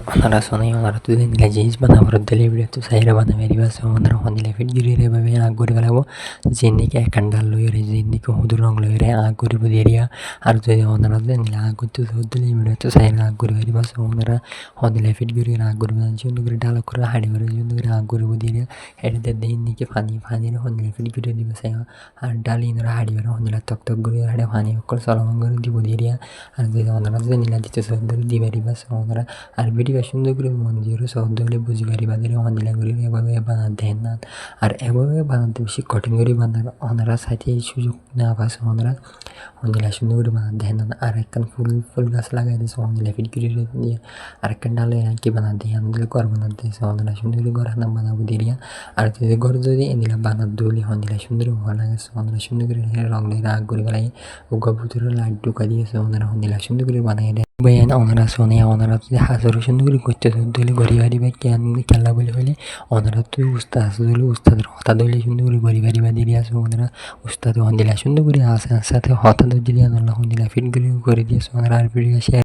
onar sonai onar tu nila jenis bana barot dele video tu saira bana meri bas onar honile fit giri re babe ag gori galabo jinni ke kandal loire jinni ko hudur rong loire ag gori boderia ar jodi onar nila ag tu dele video tu saira ag gori bari bas onar honile fit giri ag gori ban jinni gori dalo kora hadi gori jinni gori ag gori boderia edde jinni ke fani re honile fit giri dibe sai ar dali nora hadi gori honile tok tok gori hadi fani kol salom gori di boderia আর যদি ওনারা যদি নিলা দিতে সহদরে দি পারিবা ওনারা আর video সুন্দর করে মন দিয়ে সহদরে বুঝি পারিবা দিলে অনলাইন করে এভাবে বানা দেন না আর এভাবে বানাতে বেশি কঠিন করে বানার ওনারা সাথে সুযোগ না পাস ওনারা অনলাইন সুন্দর করে বানা দেন না আর একখান ফুল গাছ লাগাই দিয়েছে অনলাইন ফিট করে দিয়ে আর একখান ডালে কি বানা দিয়ে আমাদের ঘর বানাতে দিয়েছে ওনারা সুন্দর করে ঘর হানা বানাবো দিয়ে আর যদি ঘর যদি এনিলা বানা দলি অনলাইন সুন্দর ভালো গেছে ওনারা সুন্দর করে রং দিয়ে রাগ করে বেলাই ও গভুতরে লাইট ঢুকা দিয়েছে ওনারা অনলাইন সুন্দর করে বানাই দেয় বয়ান ওনারা শোনে ওনারা যদি হাজারো সুন্দর করে করতে দলি গড়ি বাড়িবা কেন খেলা বলে হলে ওনারা তুই উস্তাদ আসলে উস্তাদের হঠাৎ দলি সুন্দর করে গড়ি বাড়িবা দিয়ে আসে ওনারা উস্তাদ হন্দিলা সুন্দর করে আসে সাথে হঠাৎ যদি আনাল্লাহ হন্দিলা ফিট করে দিয়েছে ওনারা আর ভিডিও শেয়ার